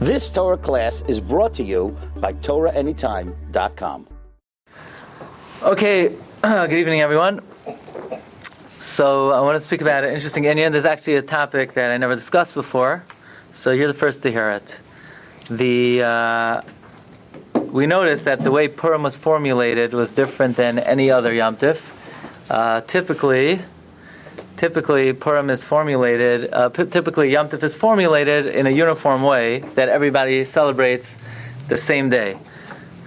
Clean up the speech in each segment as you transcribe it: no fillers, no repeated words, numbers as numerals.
This Torah class is brought to you by TorahAnytime.com. Okay, good evening, everyone. So I want to speak about an interesting inyan. There's actually a topic that I never discussed before, so you're the first to hear it. We noticed that the way Purim was formulated was different than any other Yom Tif. Typically Purim is formulated, typically Yom Tif is formulated in a uniform way that everybody celebrates the same day.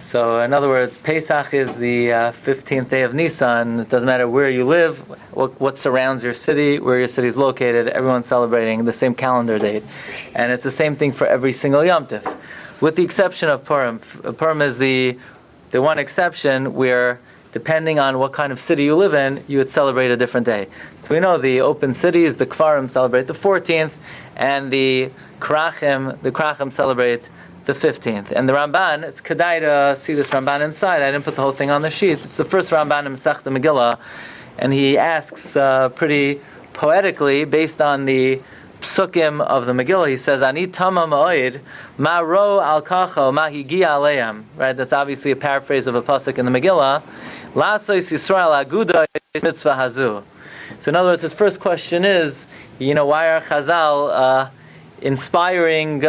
So in other words, Pesach is the 15th day of Nisan. It doesn't matter where you live, what surrounds your city, where your city is located, everyone's celebrating the same calendar date. And it's the same thing for every single Yom Tif, with the exception of Purim. Purim is the one exception where, depending on what kind of city you live in, you would celebrate a different day. So we know the open cities, the Kfarim celebrate the 14th, and the Krachim celebrate the 15th. And the Ramban, it's kedai to see this Ramban inside. I didn't put the whole thing on the sheet. It's the first Ramban in Masechta Megillah, and he asks pretty poetically, based on the psukim of the Megillah, he says, "Ani tama ma'oid, ma ro al kacho, ma higia aleim." Right? That's obviously a paraphrase of a pasuk in the Megillah. Lasois Yisrael aguda mitzvah hazu. So in other words, his first question is, why are Chazal inspiring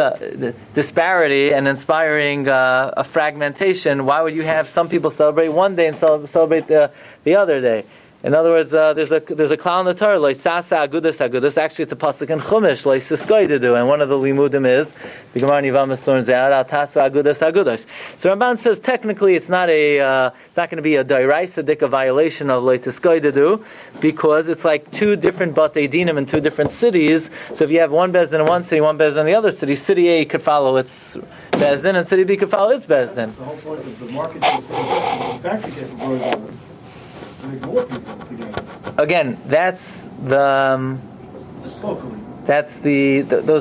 disparity and inspiring a fragmentation? Why would you have some people celebrate one day and celebrate the other day? In other words, there's a klal in the Torah, like sasa agudas agudas. Actually, it's a pasuk in Chumash, like siskoidedu, and one of the limudim is the Gemara Nivamas learns out al tasu agudas agudas. So Ramban says technically it's not going to be a dairaisa dika violation of like siskoidedu, because it's like two different batei dinim in two different cities. So if you have one bezdin in one city, one bezdin in the other city, city A could follow its bezdin, and city B could follow its bezdin. The whole point of the market is the factory get more people together. Again, that's those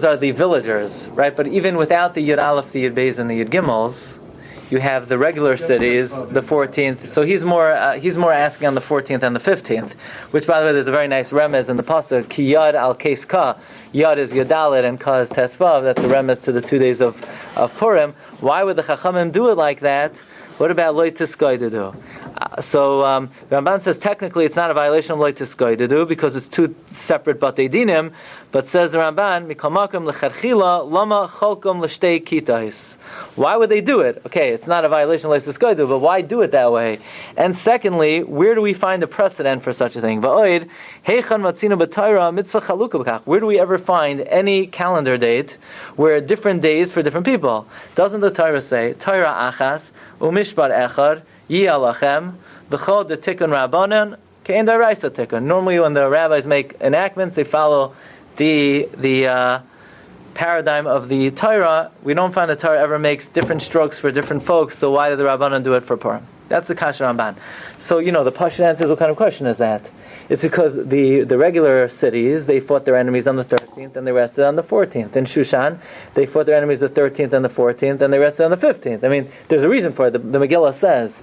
are the villagers, right? But even without the Yud Aleph, the Yud Beis, and the Yud Gimels, you have the regular cities, the 14th. So he's more asking on the 14th and the 15th, which, by the way, there's a very nice remez in the pasuk, Ki Yad al Kes Ka. Yad is Yadalit and Ka is Tesvav. That's a remez to the 2 days of Purim. Why would the Chachamim do it like that? What about Lo Tiskoidedu? So Ramban says technically it's not a violation of Lo Tiskoidedu because it's two separate batei dinim, but says the Ramban, Mikol makom lecharchila lama cholkom l'shtei kitais. Why would they do it? Okay, it's not a violation of Lo Tiskoidedu, but why do it that way? And secondly, where do we find a precedent for such a thing? Va'oid heichan matzina b'Torah mitzvah chalukah b'kach. Where do we ever find any calendar date where different days for different people? Doesn't the Torah say Torah achas umishpat echad Yi alachem, b'chol de tikkun rabbanon, kein daraisa tikkun. Normally, when the rabbis make enactments, they follow the paradigm of the Torah. We don't find the Torah ever makes different strokes for different folks. So why did the rabbanon do it for Purim? That's the Kasha Ramban. So the Pashut answer is, what kind of question is that? It's because the regular cities, they fought their enemies on the 13th and they rested on the 14th. In Shushan, they fought their enemies the 13th and the 14th and they rested on the 15th. I mean, there's a reason for it. The Megillah says.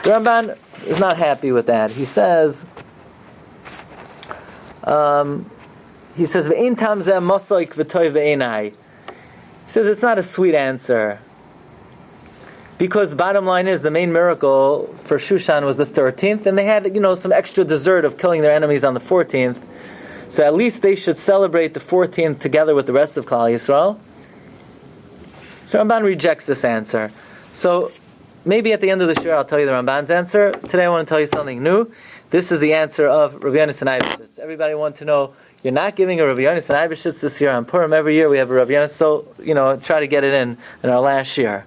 The Ramban is not happy with that. He says, Ve'in tam zeh mosoik v'toy ve'enai. He says it's not a sweet answer. Because bottom line is, the main miracle for Shushan was the 13th, and they had, some extra dessert of killing their enemies on the 14th. So at least they should celebrate the 14th together with the rest of Klal Yisrael. So Ramban rejects this answer. So maybe at the end of the shir I'll tell you the Ramban's answer. Today I want to tell you something new. This is the answer of Rabbi Yonasan Eibeshutz. Everybody wants to know, you're not giving a Rabbi Yonasan Eibeshutz this year on Purim. Every year we have a Rabbi Yonasan, so try to get it in our last year.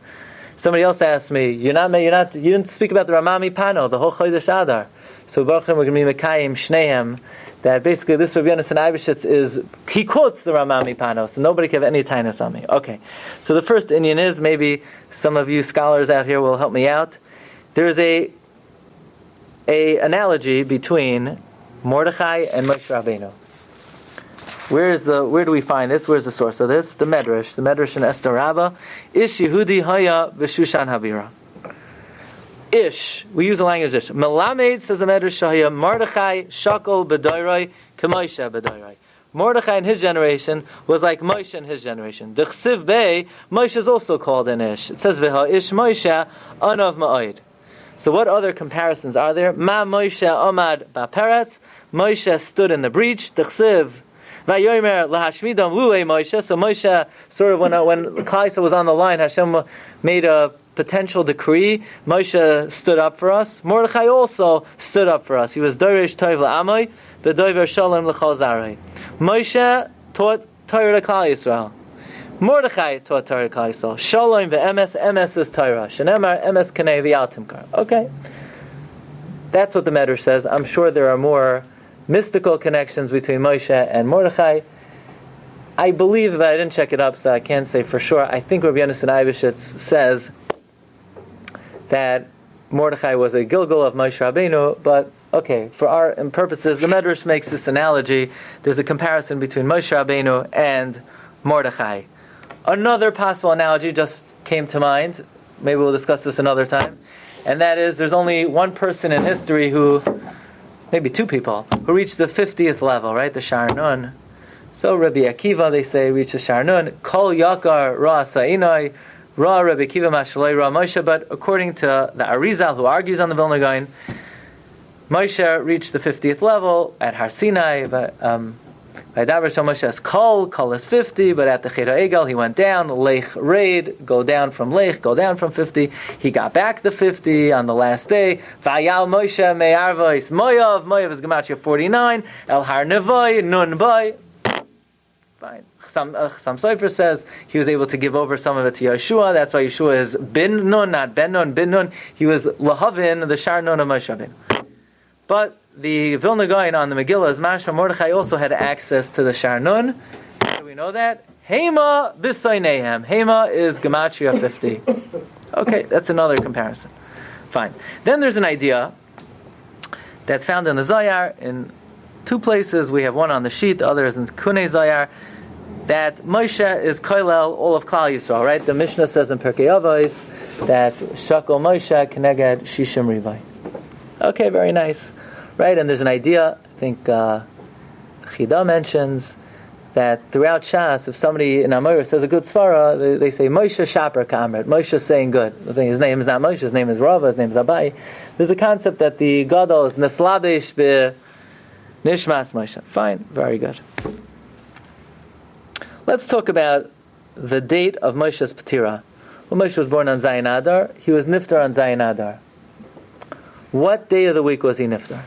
Somebody else asked me, you didn't speak about the Rama MiPano, the whole Chodesh Adar. So Baruch Hashem, we're going to be Mekayim Shneim, that basically this Rabbi Yonasan Eibeshutz he quotes the Rama MiPano, so nobody can have any tainus on me. Okay, so the first inyan is, maybe some of you scholars out here will help me out. There is a analogy between Mordechai and Moshe Rabbeinu. Where do we find this? Where's the source of this? The Medrash in Esther Rabbah. Ish Yehudi Haya v'Shushan Havira. Ish, we use the language Ish. Melamed, says the Medrash Shahaya, Mordechai Shakol B'Doiroi K'Moshe B'Doiroi. Mordechai in his generation was like Moshe in his generation. The Chsiv Bey, Moshe is also called an Ish. It says, V'ha Ish Moshe, Anav Ma'od. So what other comparisons are there? Ma Moshe Amad Ba'peretz, Moshe stood in the breach. The Chsiv, V'yomer Lahashmidam Lulei Moshe. So Moshe, sort of when Klal Yisrael was on the line, Hashem made a potential decree. Moshe stood up for us. Mordechai also stood up for us. He was Doresh Tov La'amai, the Dover Shalom L'chol Zarei. Moshe taught Torah to Klal Yisrael. Mordechai taught Torah to Klal Yisrael. Shalom ve'emes, emes is Torah. Shenemar emes kanei v'al timkar. Okay. That's what the Medrash says. I'm sure there are more mystical connections between Moshe and Mordechai. I believe, but I didn't check it up, so I can't say for sure. I think Rabbi Yonasan Eibeshutz says that Mordechai was a Gilgal of Moshe Rabbeinu, but okay, for our purposes, the Medrash makes this analogy. There's a comparison between Moshe Rabbeinu and Mordechai. Another possible analogy just came to mind. Maybe we'll discuss this another time. And that is, there's only one person in history who, maybe two people, who reached the 50th level, right? The Shar Nun. So Rabbi Akiva, they say, reached the Shar Nun. Kol Yakar Ra Sa'inai, Ra Rabbi Akiva Mashalei Ra Moshe. But according to the Arizal, who argues on the Vilna Gaon, Moshe reached the 50th level at Har Sinai. By Davar Shal Moshe is Kol is 50, but at the Chet HaEgel he went down, Lech Raid, go down from Lech, go down from 50. He got back to 50 on the last day. Vayal Moshe Me'arvois Moyav is Gematria 49, El Har Nevoi, Nun Boy. Fine. Some Sofer says he was able to give over some of it to Yeshua. That's why Yeshua is Bin Nun, not Ben Nun, Bin Nun. He was Lahavin, the Shar Nun of Moshe Rabbeinu. But the Vilna Gaon on the Megillah is Mashma Mordechai also had access to the Shar Nun. How do we know that? Hema B'Sainehem. Hema is Gematria 50. Okay, that's another comparison. Fine. Then there's an idea that's found in the Zayar in two places. We have one on the sheet, the other is in Kunei Zayar, that Moshe is Koilel all of Klal Yisrael, right? The Mishnah says in Pirkei Avos that Shakol Moshe Keneged Shishim Rivai. Okay, very nice. Right, and there's an idea, I think Chida mentions, that throughout Shas, if somebody in Amorah says a good svara, they say Moshe Shaper Kamret. Moshe is saying good. The thing, his name is not Moshe, his name is Rava, his name is Rabbi. There's a concept that the Gadol is Nesladesh be Nishmas Moshe. Fine, very good. Let's talk about the date of Moshe's Patira. Well, Moshe was born on Zayin Adar. He was Niftar on Zayin Adar. What day of the week was he Niftar?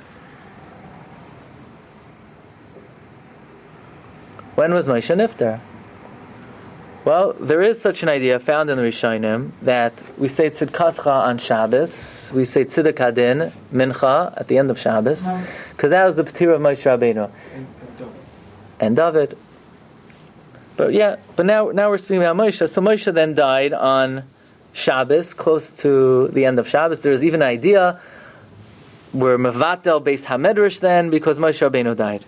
When was Moshe Niftar? Well, there is such an idea found in the Rishonim that we say Tzidkascha on Shabbos, we say Tzidk Hadin, Mincha, at the end of Shabbos, because that was the Patira of Moshe Rabbeinu. And David. But now we're speaking about Moshe. So Moshe then died on Shabbos, close to the end of Shabbos. There is even an idea where Mevatel Beis HaMedrash then, because Moshe Rabbeinu died.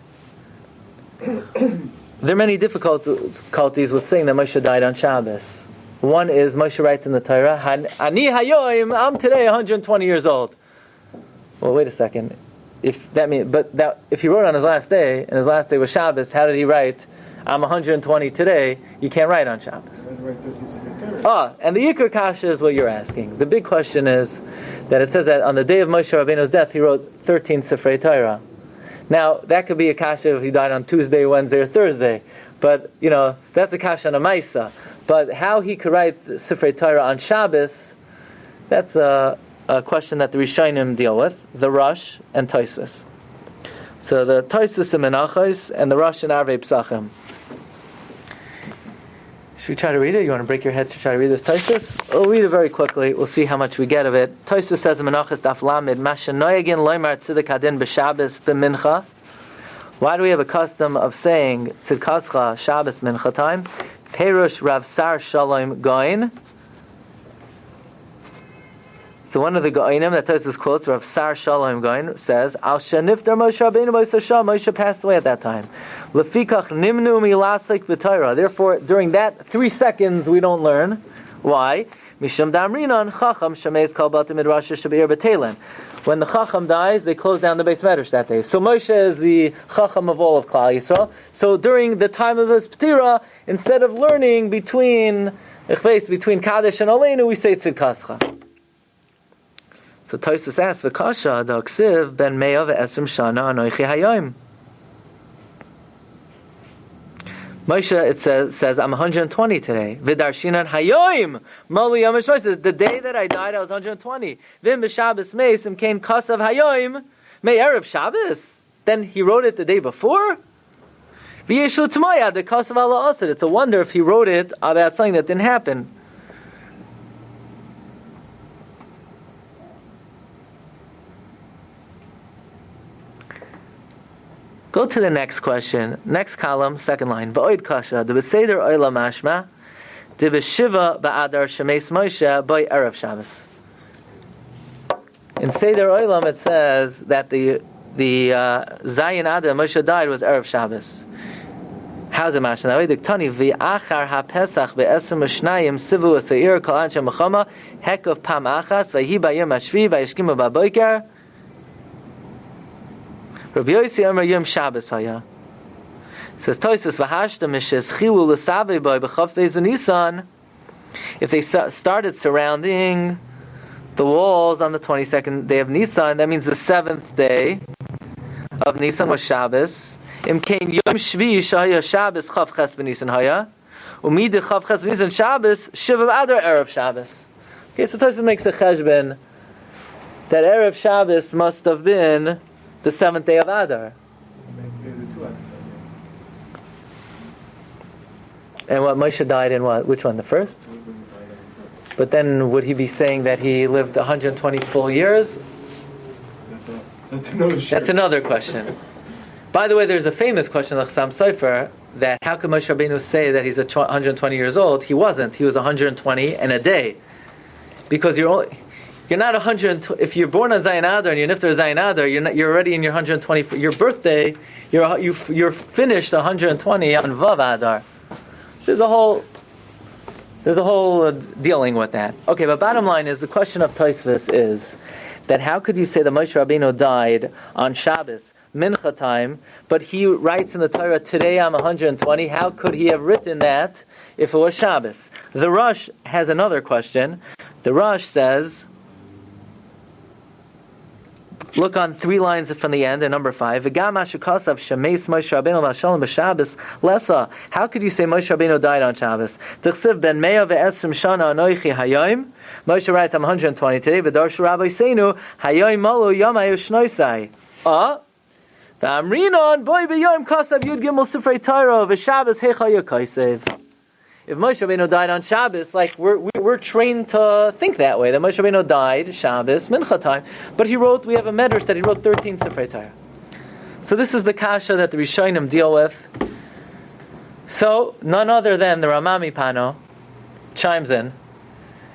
There are many difficulties with saying that Moshe died on Shabbos. One is Moshe writes in the Torah, Ani hayoim, I'm today 120 years old. Well, wait a second. If he wrote on his last day, and his last day was Shabbos, how did he write, I'm 120 today? You can't write on Shabbos. And the Yikar Kasha is what you're asking. The big question is that it says that on the day of Moshe Rabbeinu's death, he wrote 13 Sifrei Torah. Now, that could be a kasha if he died on Tuesday, Wednesday, or Thursday. But, that's a kasha on a Maisa. But how he could write Sifrei Torah on Shabbos, that's a question that the Rishonim deal with, the Rosh and Tosfos. So the Tosfos in Menachos and the Rosh in Arvei Psachim. Should we try to read it? You want to break your head to try to read this Tosfos? We'll read it very quickly. We'll see how much we get of it. Tosfos says in Menachos Daf Lamed, Masha Noyagin Loimar Tzidk Hadin B'Shabbos B'Mincha. Why do we have a custom of saying Tzidkascha Shabbos Mincha time? Perush Rav Sar Shalom Goin. So one of the Goinim that Tosfos quotes, Rav Sar Shalom Goin, says, Al Sheniftar Moshe Rabbeinu B'Yisrael, Moshe passed away at that time. Lefikach Nimnu Milasik V'Torah. Therefore, during that 3 seconds we don't learn. Why? Mishum Damrinan Chacham Shameis Kol Batim Midrash Shabir B'Telen. When the Chacham dies, they close down the Beis Medrash that day. So Moshe is the Chacham of all of Klal Yisrael. So during the time of his Ptira, instead of learning between Kadesh and Aleinu, we say Tzidkascha. So Tosfos asks, "V'kasha da'ksiv ben me'ah ve'esrim shana anoichi hayom." Moshe, it says, I'm 120 today. V'darshinan hayom mali yom hashmos. The day that I died, I was 120. V'im b'Shabbos meis imkein kasav hayom me'erev Shabbos. Then he wrote it the day before. V'yeshut t'maya the kasav ala asad. It's a wonder if he wrote it about something that didn't happen. Go to the next question. Next column, second line. V'oid kasha, the Beseder oila mashma, the Beshiva ba'adar shemeis Moshe by Erev Shabbos. In Seder Oilam it says that the Zayin Adar Moshe died was Erev Shabbos. How's it mashma? V'oid iktani v'achar ha'pesach ve'esem v'shnayim sivu v'seir kol anshe mechama hekov pam achas v'hi b'yom hashvi v'yishkimu b'boiker Rabbi Yossi Amar Yom Shabbos Haya. Says Tosfos v'hashta mishes chilu l'savei boy b'chav beis v'nisan. If they started surrounding the walls on the 22nd day of Nisan, that means the 7th day of Nisan was Shabbos. Imkein Yom Shvi Shaya Shabbos chav ches b'nisan Haya. Umid chav ches b'nisan Shabbos shiva adar erev Shabbos. Okay, so Tosfos makes a cheshbon that erev Shabbos must have been the 7th day of Adar. And what, Moshe died in what? Which one? The first? But then would he be saying that he lived 120 full years? That's another question. By the way, there's a famous question of Chassam Sofer that how could Moshe Rabbeinu say that he's 120 years old? He wasn't. He was 120 and a day. Because you're not 100. If you're born on Zayin Adar and you're nifter Zayin Adar, you're already in your 120. Your birthday, you're finished 120 on Vav Adar. There's a whole dealing with that. Okay, but bottom line is the question of Tosfos is that how could you say that Moshe Rabbeinu died on Shabbos, Mincha time, but he writes in the Torah, today I'm 120. How could he have written that if it was Shabbos? The Rosh has another question. The Rosh says, look on 3 lines from the end, in number 5. How could you say Moshe Rabbeinu died on Shabbos? Moshe writes, I'm 120 today. V'darshu Rabbi Seinu hayom malu yom hayushnoisai. V'amrinon boy b'yom kasav yud gimel sifrei Torah v'Shabbos hecha yakaisev. If Moshe Rabbeinu died on Shabbos, like we're trained to think that way, that Moshe Rabbeinu died Shabbos, Mincha time, but we have a medrash that he wrote 13 Sifrei Torah. So this is the kasha that the Rishonim deal with. So none other than the Rama MiPano chimes in,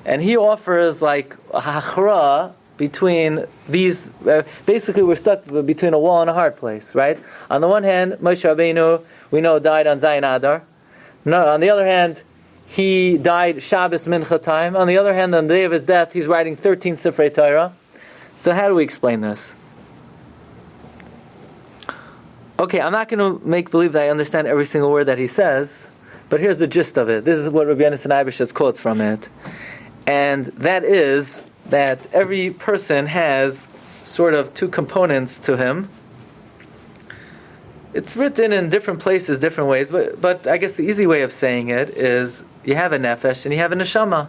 and he offers like a hachra between these. Basically, we're stuck between a wall and a hard place, right? On the one hand, Moshe Rabbeinu, we know, died on Zayin Adar. No, on the other hand, he died Shabbos Mincha time. On the other hand, on the day of his death, he's writing 13 Sifrei Torah. So how do we explain this? Okay, I'm not going to make believe that I understand every single word that he says, but here's the gist of it. This is what Rabbi Yonasan Eibeshutz quotes from it. And that is that every person has sort of 2 components to him. It's written in different places, different ways, but I guess the easy way of saying it is you have a nefesh and you have a neshama.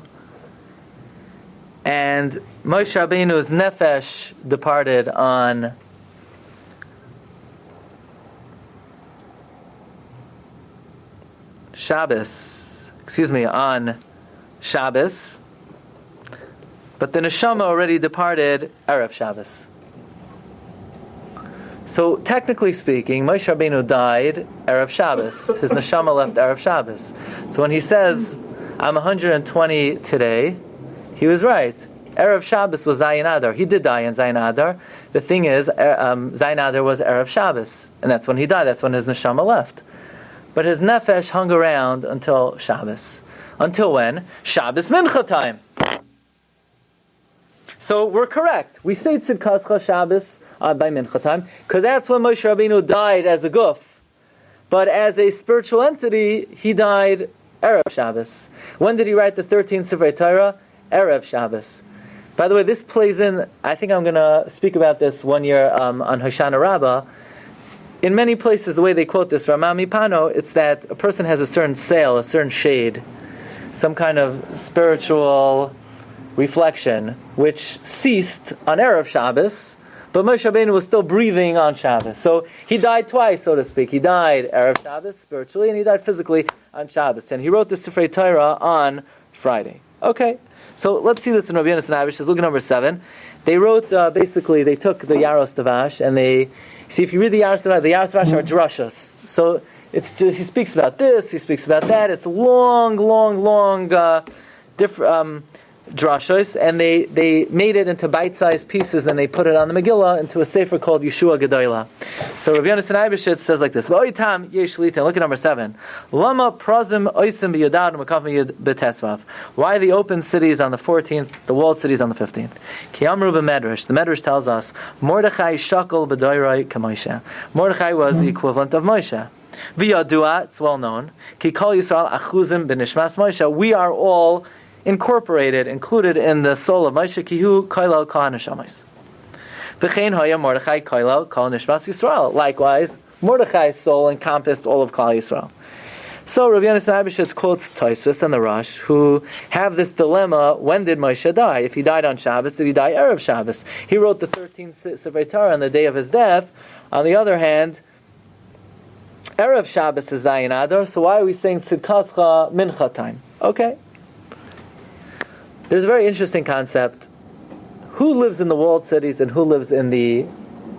And Moshe Rabbeinu's nefesh departed on on Shabbos, but the neshama already departed Erev Shabbos. So technically speaking, Moshe Rabbeinu died Erev Shabbos. His neshama left Erev Shabbos. So when he says, I'm 120 today, he was right. Erev Shabbos was Zayin Adar. He did die in Zayin Adar. The thing is, Zayin Adar was Erev Shabbos. And that's when he died. That's when his neshama left. But his nefesh hung around until Shabbos. Until when? Shabbos Mincha time. So we're correct. We say Tzidkascha Shabbos by Mincha time, because that's when Moshe Rabbeinu died as a guf. But as a spiritual entity, he died Erev Shabbos. When did he write the 13 Sefer Torah? Erev Shabbos. By the way, this plays in, I think I'm going to speak about this one year on Hoshana Rabbah. In many places, the way they quote this, Rama MiPano, it's that a person has a certain sail, a certain shade, some kind of spiritual reflection, which ceased on Erev Shabbos, but Moshe Rabbeinu was still breathing on Shabbos. So he died twice, so to speak. He died Erev Shabbos spiritually, and he died physically on Shabbos. And he wrote the Sefer Torah on Friday. Okay, so let's see this in Rabbi Yonasan Eibeshutz. Look at number 7. They wrote, basically, they took the Yaros Tavash, and they, see, if you read the Yaros Tavash are drushas. So it's just, he speaks about this, he speaks about that. It's long, different drashos, and they made it into bite-sized pieces, and they put it on the Megillah into a sefer called Yeshua Gedolah. So Rabbi Yonasan Eibeshutz says like this: V'oitam yesh litan. Look at number 7. Lama prazim oisim b'yodad u'mekafim yud b'tesvav. Why the open cities on the 14th, the walled cities on the 15th? Ki amru b'medrash. The medrash tells us Mordechai shakol b'doiroi k'Moshe. Mordechai was the equivalent of Moshe. V'yadua, it's well known. Ki kol Yisrael achuzim b'nishmas Moshe. We are all included in the soul of Moshe, kihu koilal kol haneshamos. V'chein hoya Mordechai koilal kol nishmas Yisrael. Likewise, Mordechai's soul encompassed all of Klal Yisrael. So Rabbi Yonasan Eibeshutz quotes Tosfos and the Rosh, who have this dilemma: when did Moshe die? If he died on Shabbos, did he die Erev Shabbos? He wrote the 13th Sefer Torah on the day of his death. On the other hand, Erev Shabbos is Zayin Adar, so why are we saying Tzidkascha Mincha time? Okay. There's a very interesting concept. Who lives in the walled cities and who lives in the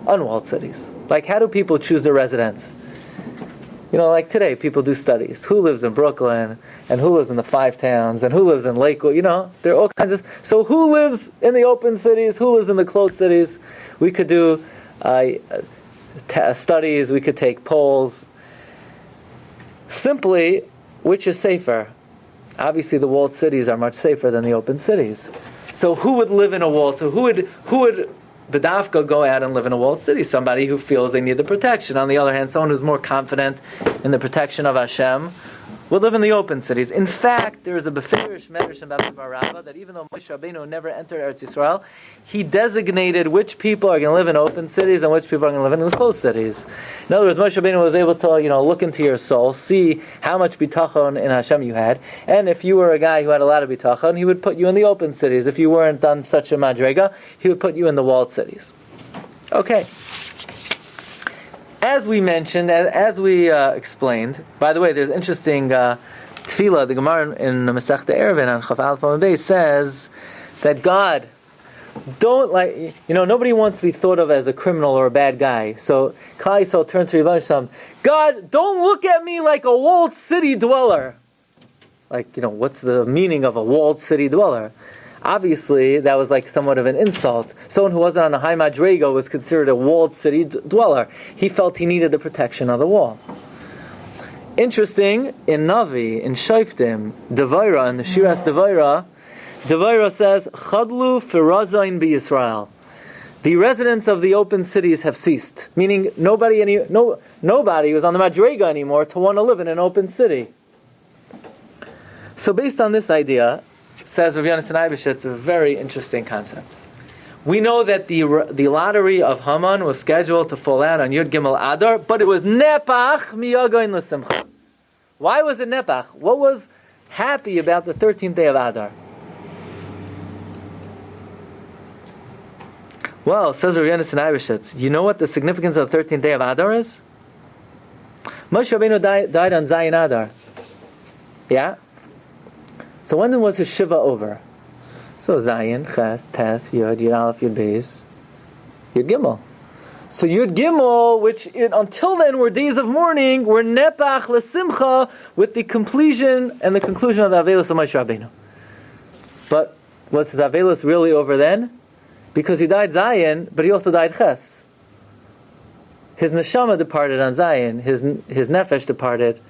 unwalled cities? Like, how do people choose their residence? You know, like today, people do studies. Who lives in Brooklyn, and who lives in the Five Towns, and who lives in Lakewood? You know, there are all kinds of... So who lives in the open cities? Who lives in the closed cities? We could do studies. We could take polls. Simply, which is safer? Obviously, the walled cities are much safer than the open cities. So who would live in a walled? So who would B'davka go out and live in a walled city? Somebody who feels they need the protection. On the other hand, someone who's more confident in the protection of Hashem would live in the open cities. In fact, there is a beferish medrash in Bava Rabbah that even though Moshe Rabbeinu never entered Eretz Yisrael, he designated which people are going to live in open cities and which people are going to live in closed cities. In other words, Moshe Rabbeinu was able to, look into your soul, see how much bitachon in Hashem you had, and if you were a guy who had a lot of bitachon, he would put you in the open cities. If you weren't on such a madrega, he would put you in the walled cities. Okay. As we mentioned, as we explained, by the way, there's interesting tefillah. The Gemara in Masechta Eruvin on Chaf Aleph Amud Beis says that God nobody wants to be thought of as a criminal or a bad guy. So Klal Yisrael turns to Rebbe Shem, God, don't look at me like a walled city dweller. What's the meaning of a walled city dweller? Obviously, that was like somewhat of an insult. Someone who wasn't on a high madrega was considered a walled city dweller. He felt he needed the protection of the wall. Interesting, in Navi, in Shoftim, Devaira, in the Shiras Devaira says, Chadlu firazayin b'Yisrael. The residents of the open cities have ceased. Meaning, nobody was on the madrega anymore to want to live in an open city. So based on this idea, says Rabbi Yonasan Eibeshutz, a very interesting concept. We know that the lottery of Haman was scheduled to fall out on Yud Gimel Adar, but it was nepach miyagoin l'simcha. Why was it nepach? What was happy about the 13th day of Adar? Well, says Rabbi Yonasan Eibeshutz, you know what the significance of the 13th day of Adar is? Moshe Rabbeinu died on Zayin Adar. Yeah? So when was his Shiva over? So Zayin, Ches, Tes, Yud, Yud Aleph, Yud Beis, Yud Gimel. So Yud Gimel, which until then were days of mourning, were Nepach L'Simcha, with the completion and the conclusion of the Avelus of Moshe Rabbeinu. But was his Avelus really over then? Because he died Zayin, but he also died Ches. His Neshama departed on Zayin, his Nefesh departed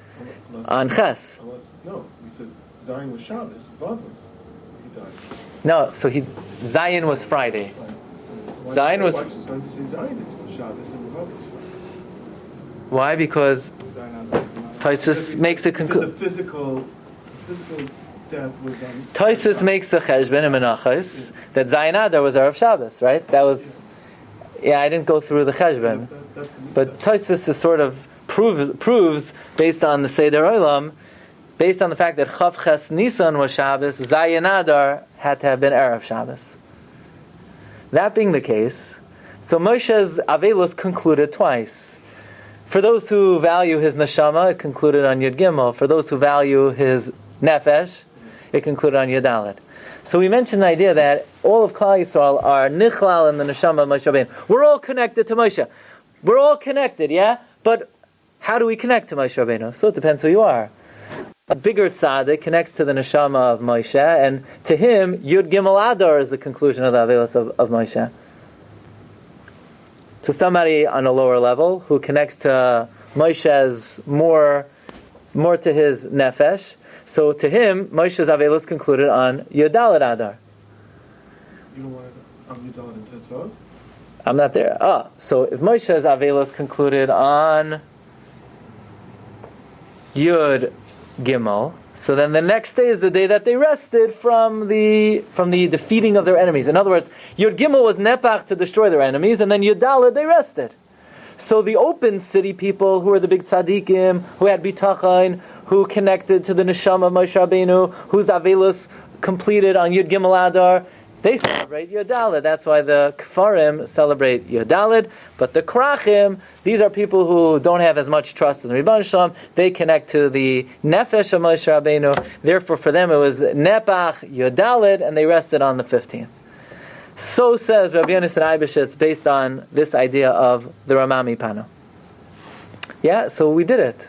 on Ches. No, we said Zayin was Shabbos, Vav was he died. No, so Zion was Friday. Zion was. Why should say Zion is Shabbos and Rama is Friday? Why? Because Tosfos makes a The conclusion. physical death was on. Tosfos makes a cheshbon in Menachos that Zion Adar was Erev Shabbos, right? That was. Yeah, I didn't go through the cheshbon, but Tosfos is sort of proves based on the Seder Olam, based on the fact that Chav Ches Nisan was Shabbos, Zion Adar had to have been Erev Shabbos. That being the case, so Moshe's Avelos concluded twice. For those who value his neshama, it concluded on Yud Gimel. For those who value his nefesh, it concluded on Yud Daled. So we mentioned the idea that all of Klal Yisrael are nichlal in the neshama of Moshe Rabbeinu. We're all connected to Moshe. We're all connected, yeah? But how do we connect to Moshe Rabbeinu? So it depends who you are. A bigger tzaddik connects to the neshama of Moshe, and to him, Yud Gimel Adar is the conclusion of the Avelos of Moshe. To somebody on a lower level who connects to Moshe's more to his nefesh, so to him, Moshe's Avelos concluded on Yud Daled Adar. You don't want to Yud Daled and Tetzvot? I'm not there. So if Moshe's Avelos concluded on Yud Gimel, so then the next day is the day that they rested from the defeating of their enemies. In other words, Yud Gimel was Nepach to destroy their enemies, and then Yud Daled they rested. So the open city people, who were the big tzaddikim, who had bitachon, who connected to the neshama of Moshe Rabbeinu, whose Avelos completed on Yud Gimel Adar, they celebrate Yud Daled. That's why the Kfarim celebrate Yud Daled. But the Krachim, these are people who don't have as much trust in the Rebbeinu Shalom. They connect to the Nefesh of Moshe Rabbeinu. Therefore, for them, it was Nepach Yud Daled, and they rested on the 15th. So says Rabbi Yonasan Eibeshutz, based on this idea of the Rama MiPano. Yeah, so we did it.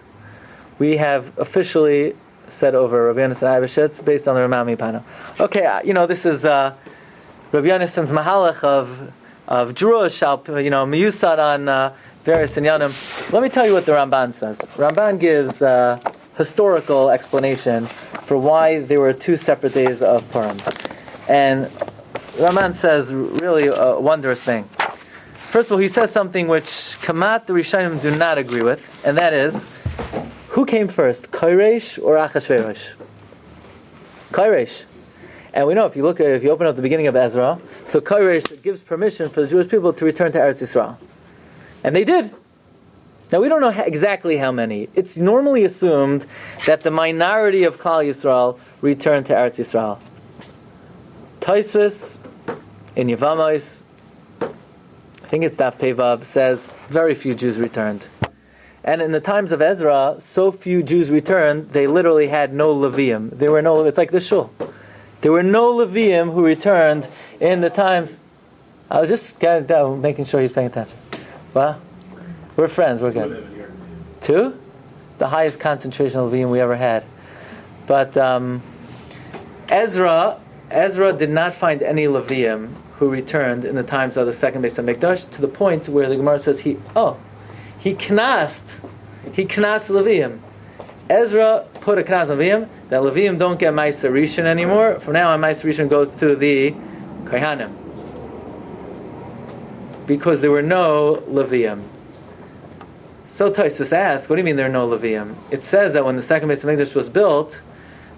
We have officially said over Rabbi Yonasan Eibeshutz based on the Rama MiPano. Okay, this is Rabbi Yonasan's mahalach of drush, miyusad on various inyanim. Let me tell you what the Ramban says. Ramban gives a historical explanation for why there were two separate days of Purim. And Ramban says really a wondrous thing. First of all, he says something which Kamat the Rishonim do not agree with, and that is, who came first, Koresh or Achashverosh? Koresh. And we know if you open up the beginning of Ezra, so Koresh gives permission for the Jewish people to return to Eretz Yisrael, and they did. Now we don't know exactly how many. It's normally assumed that the minority of Klal Yisrael returned to Eretz Yisrael. Tosfos in Yevamos, I think it's Daf Pevav, says very few Jews returned. And in the times of Ezra, so few Jews returned, they literally had no Levium. It's like the Shul. There were no Levium who returned in the times. I was just making sure he's paying attention. Well, we're friends, we're good. Two? The highest concentration of Levium we ever had. But Ezra did not find any Levium who returned in the times of the second Beis HaMikdash, to the point where the Gemara says he knased Levium. Ezra put a knas on Levium, that Levium don't get Ma'aser Rishon anymore. From now on, Ma'aser Rishon goes to the Kohanim, because there were no Levium. So Tosfos asks, what do you mean there are no Levium? It says that when the second Beis HaMikdash was built,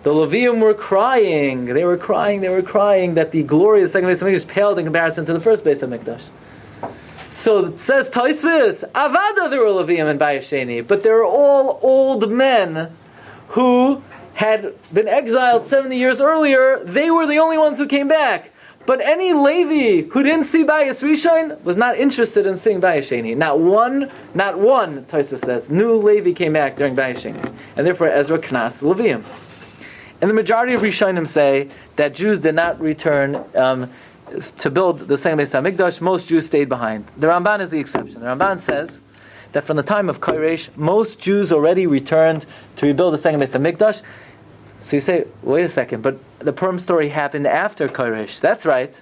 the Levium were crying. They were crying that the glory of the second Beis HaMikdash paled in comparison to the first Beis HaMikdash. So it says Tosfos, Avada there were Levium and Bayesheni, but they were all old men who had been exiled 70 years earlier. They were the only ones who came back. But any Levi who didn't see Bayis Rishon was not interested in seeing Bayesheni. Not one, Tosfos says, new Levi came back during Bayesheni. And therefore Ezra knas Levium. And the majority of Rishonim say that Jews did not return to build the second Beis HaMikdash. Most Jews stayed behind. The Ramban is the exception. The Ramban says that from the time of Koresh, most Jews already returned to rebuild the second Beis HaMikdash. So you say, wait a second, but the Purim story happened after Koresh. That's right.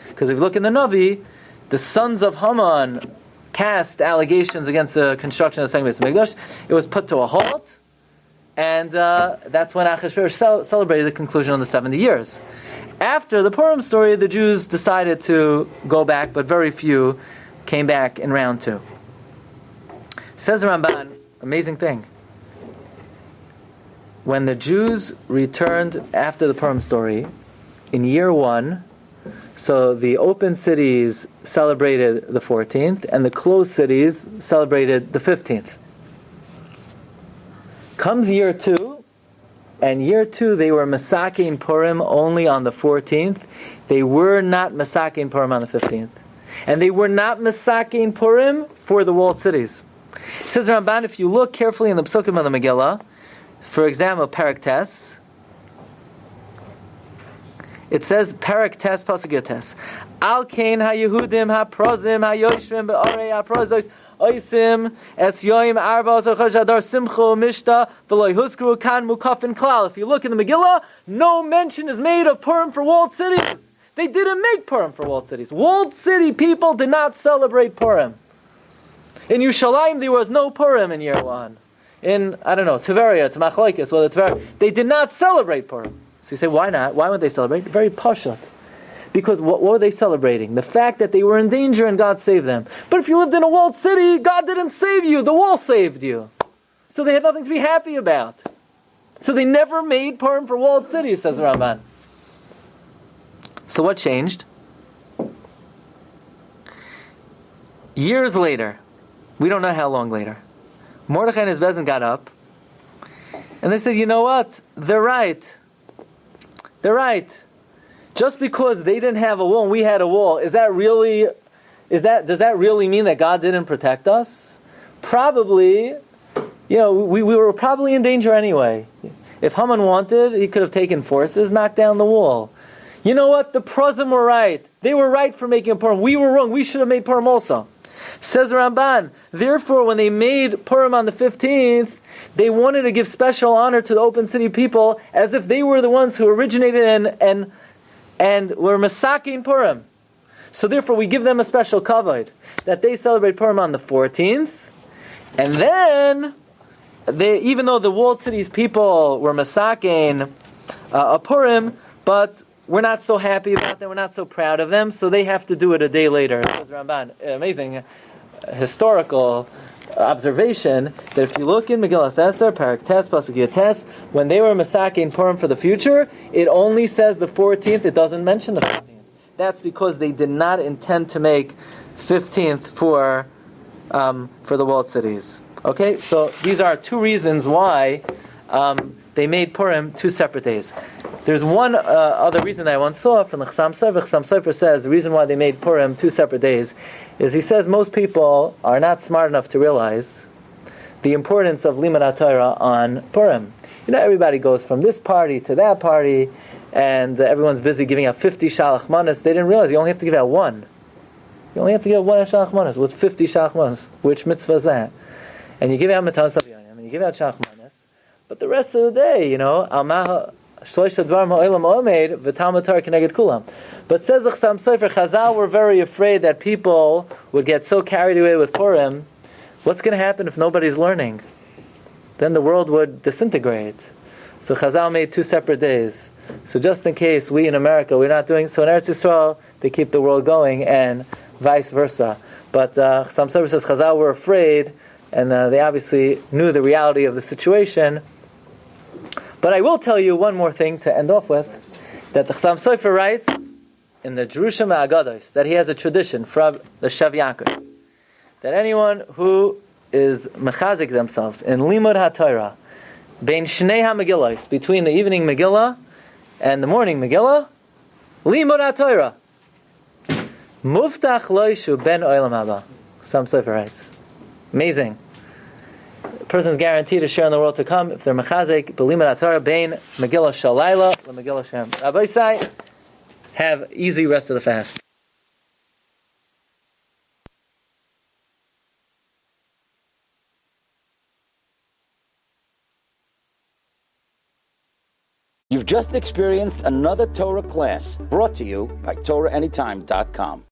Because if you look in the Navi, the sons of Haman cast allegations against the construction of the second Beis HaMikdash. It was put to a halt. And that's when Achashverosh celebrated the conclusion of the 70 years. After the Purim story, the Jews decided to go back, but very few came back in round 2. Says the Ramban, amazing thing. When the Jews returned after the Purim story, in year 1, so the open cities celebrated the 14th, and the closed cities celebrated the 15th. Comes year 2, and year 2 they were Masakin Purim only on the 14th. They were not Masakin Purim on the 15th. And they were not Masakin Purim for the walled cities. It says Ramban, if you look carefully in the Psukim of the Megillah, for example, Perek Tes, it says Perek Tes, Pasuk Yud Tes, Al Kain HaYehudim HaProzim HaYoshvim Be'orei HaProzos Oisim Es Yoim Arba Zochadar Simcho Mishta V'Loi Huskru Kan Mukafin Klal. If you look in the Megillah, no mention is made of Purim for walled cities. They didn't make Purim for walled cities. Walled city people did not celebrate Purim. In Yerushalayim, there was no Purim in year 1. In, Tiberia, it's Machlokes, well, Tiberia, they did not celebrate Purim. So you say, why not? Why would they celebrate? Very pashut. Because what were they celebrating? The fact that they were in danger and God saved them. But if you lived in a walled city, God didn't save you. The wall saved you. So they had nothing to be happy about. So they never made Purim for walled cities, says the Ramban. So what changed? Years later, we don't know how long later, Mordechai and his bezin got up, and they said, you know what? They're right. They're right. Just because they didn't have a wall and we had a wall, does that really mean that God didn't protect us? Probably, we were probably in danger anyway. If Haman wanted, he could have taken forces, knocked down the wall. You know what? The Prozim were right. They were right for making a Purim. We were wrong. We should have made Purim also. Says Ramban, therefore, when they made Purim on the 15th, they wanted to give special honor to the open city people as if they were the ones who originated and were Masakin Purim. So therefore, we give them a special kavod that they celebrate Purim on the 14th, and then, even though the walled cities people were Masakin a Purim, but we're not so happy about them, we're not so proud of them, so they have to do it a day later. Says Ramban, amazing historical observation that if you look in Megillas Esther, Perek Tes, Pasuk Yud Tes, when they were Masakin Purim for the future, it only says the 14th, it doesn't mention the 15th. That's because they did not intend to make 15th for the walled cities. Okay, so these are 2 reasons why they made Purim 2 separate days. There's one other reason that I once saw from the Chassam Sofer. Chassam Sofer says the reason why they made Purim 2 separate days is he says most people are not smart enough to realize the importance of Limud Torah on Purim. Everybody goes from this party to that party, and everyone's busy giving out 50 shalach manos. They didn't realize you only have to give out 1. You only have to give out 1 shalach manos. What's 50 shalach manos? Which mitzvah is that? And you give out matanos avyonim, and you give out shalach manos. But the rest of the day, but says the Chassam Sofer, Chazal were very afraid that people would get so carried away with Purim. What's going to happen if nobody's learning? Then the world would disintegrate. So Chazal made 2 separate days. So just in case we in America, we're not doing so in Eretz Yisrael, they keep the world going, and vice versa. But Chassam Sofer says Chazal were afraid, and they obviously knew the reality of the situation. But I will tell you one more thing to end off with, that the Chassam Sofer writes in the Jerusalem Agados that he has a tradition from the Shav Yaakov, that anyone who is mechazik themselves in Limud HaTorah, bein Shnei HaMegillos, between the evening Megillah and the morning Megillah, Limud HaTorah, Muftach loishu ben olam haba. Chassam Sofer writes. Amazing. A person's guaranteed to share in the world to come if they're mechazik, Limud HaTorah, bein Megillah Shalayla, the Megillah Shem. Rabbi say, have easy rest of the fast. You've just experienced another Torah class brought to you by TorahAnytime.com.